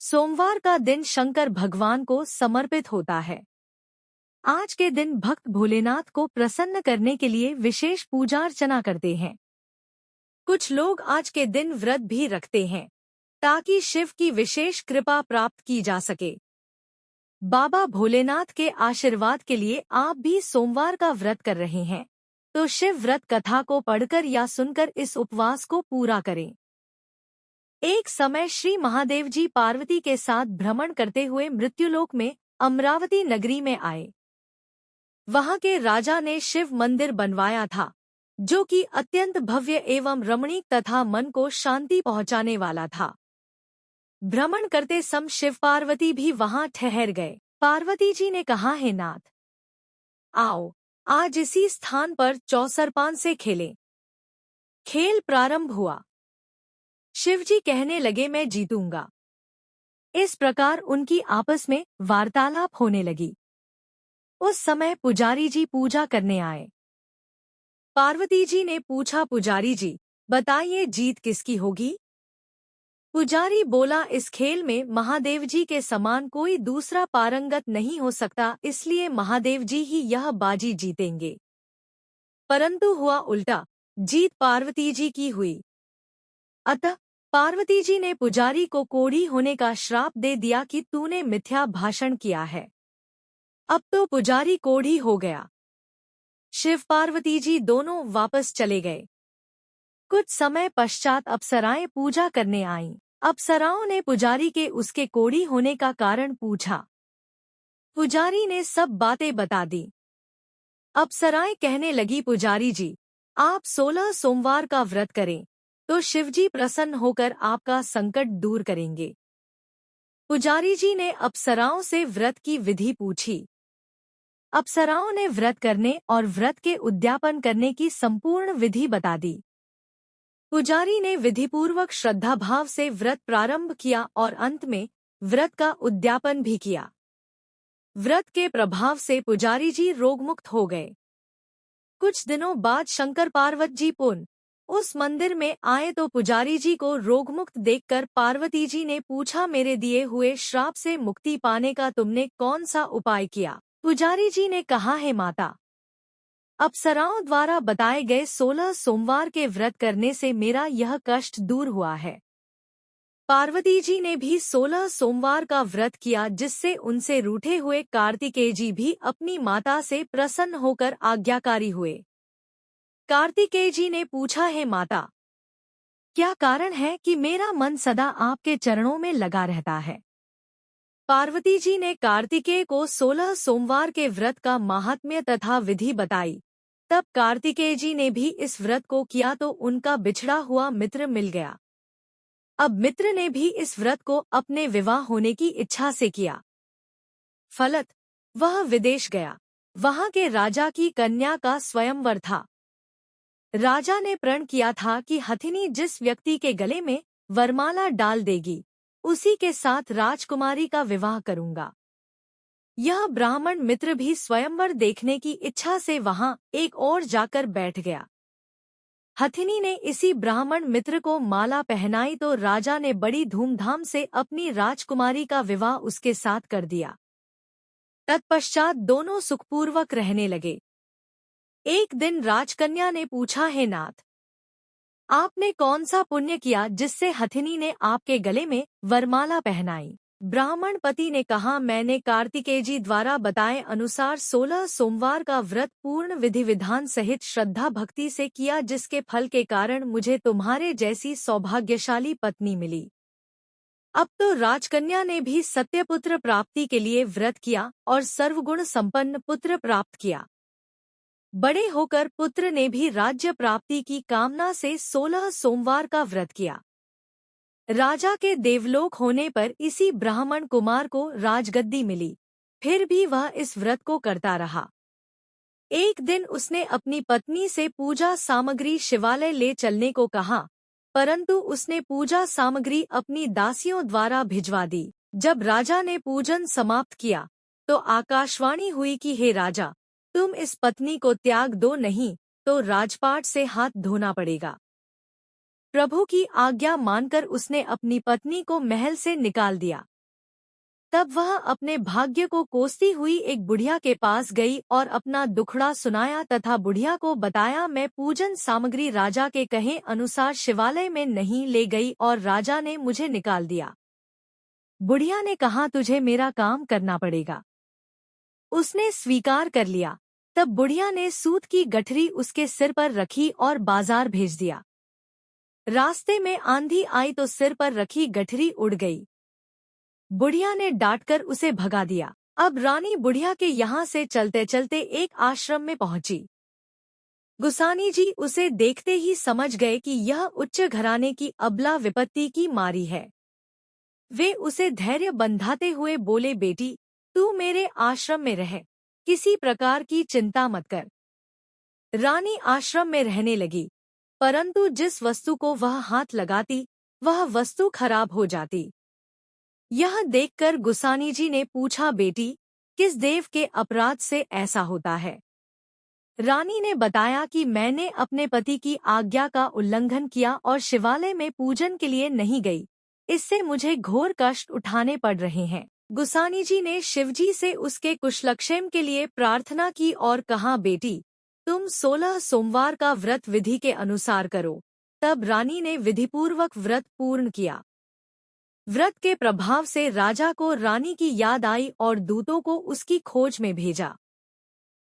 सोमवार का दिन शंकर भगवान को समर्पित होता है। आज के दिन भक्त भोलेनाथ को प्रसन्न करने के लिए विशेष पूजा अर्चना करते हैं। कुछ लोग आज के दिन व्रत भी रखते हैं ताकि शिव की विशेष कृपा प्राप्त की जा सके। बाबा भोलेनाथ के आशीर्वाद के लिए आप भी सोमवार का व्रत कर रहे हैं तो शिव व्रत कथा को पढ़कर या सुनकर इस उपवास को पूरा करें। एक समय श्री महादेव जी पार्वती के साथ भ्रमण करते हुए मृत्युलोक में अमरावती नगरी में आए। वहां के राजा ने शिव मंदिर बनवाया था जो कि अत्यंत भव्य एवं रमणीक तथा मन को शांति पहुंचाने वाला था। भ्रमण करते समय शिव पार्वती भी वहां ठहर गए। पार्वती जी ने कहा, हे नाथ, आओ आज इसी स्थान पर चौसरपान से खेलें। खेल प्रारंभ हुआ। शिवजी कहने लगे, मैं जीतूंगा। इस प्रकार उनकी आपस में वार्तालाप होने लगी। उस समय पुजारी जी पूजा करने आए। पार्वती जी ने पूछा, पुजारी जी बताइए जीत किसकी होगी? पुजारी बोला, इस खेल में महादेव जी के समान कोई दूसरा पारंगत नहीं हो सकता, इसलिए महादेव जी ही यह बाजी जीतेंगे। परंतु हुआ उल्टा, जीत पार्वती जी की हुई। अतः पार्वती जी ने पुजारी को कोढ़ी होने का श्राप दे दिया कि तूने मिथ्या भाषण किया है। अब तो पुजारी कोढ़ी हो गया। शिव पार्वती जी दोनों वापस चले गए। कुछ समय पश्चात अप्सराएं पूजा करने आईं। अप्सराओं ने पुजारी के उसके कोढ़ी होने का कारण पूछा। पुजारी ने सब बातें बता दी। अप्सराएं कहने लगी, पुजारी जी आप 16 सोमवार का व्रत करें तो शिवजी प्रसन्न होकर आपका संकट दूर करेंगे। पुजारी जी ने अप्सराओं से व्रत की विधि पूछी। अप्सराओं ने व्रत करने और व्रत के उद्यापन करने की संपूर्ण विधि बता दी। पुजारी ने विधिपूर्वक श्रद्धा भाव से व्रत प्रारंभ किया और अंत में व्रत का उद्यापन भी किया। व्रत के प्रभाव से पुजारी जी रोगमुक्त हो गए। कुछ दिनों बाद शंकर पार्वती जी पुनः उस मंदिर में आए तो पुजारी जी को रोगमुक्त देखकर पार्वती जी ने पूछा, मेरे दिए हुए श्राप से मुक्ति पाने का तुमने कौन सा उपाय किया? पुजारी जी ने कहा, है माता, अप्सराओं द्वारा बताए गए 16 सोमवार के व्रत करने से मेरा यह कष्ट दूर हुआ है। पार्वती जी ने भी 16 सोमवार का व्रत किया जिससे उनसे रूठे हुए कार्तिकेय जी भी अपनी माता से प्रसन्न होकर आज्ञाकारी हुए। कार्तिकेय जी ने पूछा, है माता, क्या कारण है कि मेरा मन सदा आपके चरणों में लगा रहता है? पार्वती जी ने कार्तिकेय को 16 सोमवार के व्रत का महात्म्य तथा विधि बताई। तब कार्तिकेय जी ने भी इस व्रत को किया तो उनका बिछड़ा हुआ मित्र मिल गया। अब मित्र ने भी इस व्रत को अपने विवाह होने की इच्छा से किया। फलत वह विदेश गया। वहां के राजा की कन्या का स्वयंवर था। राजा ने प्रण किया था कि हथिनी जिस व्यक्ति के गले में वरमाला डाल देगी उसी के साथ राजकुमारी का विवाह करूंगा। यह ब्राह्मण मित्र भी स्वयंवर देखने की इच्छा से वहां एक ओर जाकर बैठ गया। हथिनी ने इसी ब्राह्मण मित्र को माला पहनाई तो राजा ने बड़ी धूमधाम से अपनी राजकुमारी का विवाह उसके साथ कर दिया। तत्पश्चात दोनों सुखपूर्वक रहने लगे। एक दिन राजकन्या ने पूछा, हे नाथ, आपने कौन सा पुण्य किया जिससे हथिनी ने आपके गले में वरमाला पहनाई? ब्राह्मण पति ने कहा, मैंने कार्तिकेय जी द्वारा बताए अनुसार 16 सोमवार का व्रत पूर्ण विधि विधान सहित श्रद्धा भक्ति से किया जिसके फल के कारण मुझे तुम्हारे जैसी सौभाग्यशाली पत्नी मिली। अब तो राजकन्या ने भी सत्यपुत्र प्राप्ति के लिए व्रत किया और सर्वगुण संपन्न पुत्र प्राप्त किया। बड़े होकर पुत्र ने भी राज्य प्राप्ति की कामना से 16 सोमवार का व्रत किया। राजा के देवलोक होने पर इसी ब्राह्मण कुमार को राजगद्दी मिली। फिर भी वह इस व्रत को करता रहा। एक दिन उसने अपनी पत्नी से पूजा सामग्री शिवालय ले चलने को कहा, परंतु उसने पूजा सामग्री अपनी दासियों द्वारा भिजवा दी। जब राजा ने पूजन समाप्त किया तो आकाशवाणी हुई कि हे राजा, तुम इस पत्नी को त्याग दो, नहीं तो राजपाट से हाथ धोना पड़ेगा। प्रभु की आज्ञा मानकर उसने अपनी पत्नी को महल से निकाल दिया। तब वह अपने भाग्य को कोसती हुई एक बुढ़िया के पास गई और अपना दुखड़ा सुनाया तथा बुढ़िया को बताया, मैं पूजन सामग्री राजा के कहे अनुसार शिवालय में नहीं ले गई और राजा ने मुझे निकाल दिया। बुढ़िया ने कहा, तुझे मेरा काम करना पड़ेगा। उसने स्वीकार कर लिया। तब बुढ़िया ने सूत की गठरी उसके सिर पर रखी और बाजार भेज दिया। रास्ते में आंधी आई तो सिर पर रखी गठरी उड़ गई। बुढ़िया ने डांटकर उसे भगा दिया। अब रानी बुढ़िया के यहाँ से चलते चलते एक आश्रम में पहुंची। गुसानी जी उसे देखते ही समझ गए कि यह उच्च घराने की अबला विपत्ति की मारी है। वे उसे धैर्य बंधाते हुए बोले, बेटी तू मेरे आश्रम में रह, किसी प्रकार की चिंता मत कर। रानी आश्रम में रहने लगी, परंतु जिस वस्तु को वह हाथ लगाती वह वस्तु खराब हो जाती। यह देखकर गुसानी जी ने पूछा, बेटी किस देव के अपराध से ऐसा होता है? रानी ने बताया कि मैंने अपने पति की आज्ञा का उल्लंघन किया और शिवालय में पूजन के लिए नहीं गई, इससे मुझे घोर कष्ट उठाने पड़ रहे हैं। गुसानी जी ने शिवजी से उसके कुशलक्षेम के लिए प्रार्थना की और कहा, बेटी तुम 16 सोमवार का व्रत विधि के अनुसार करो। तब रानी ने विधिपूर्वक व्रत पूर्ण किया। व्रत के प्रभाव से राजा को रानी की याद आई और दूतों को उसकी खोज में भेजा।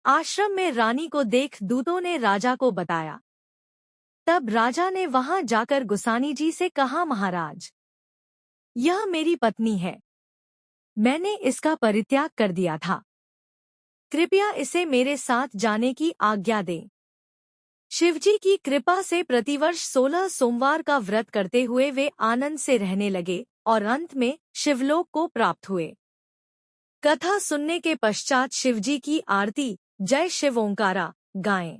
आश्रम में रानी को देख दूतों ने राजा को बताया। तब राजा ने वहां जाकर गुसानी जी से कहा, महाराज यह मेरी पत्नी है, मैंने इसका परित्याग कर दिया था, कृपया इसे मेरे साथ जाने की आज्ञा दें। शिवजी की कृपा से प्रतिवर्ष 16 सोमवार का व्रत करते हुए वे आनंद से रहने लगे और अंत में शिवलोक को प्राप्त हुए। कथा सुनने के पश्चात शिवजी की आरती जय शिव ओंकारा गाएं।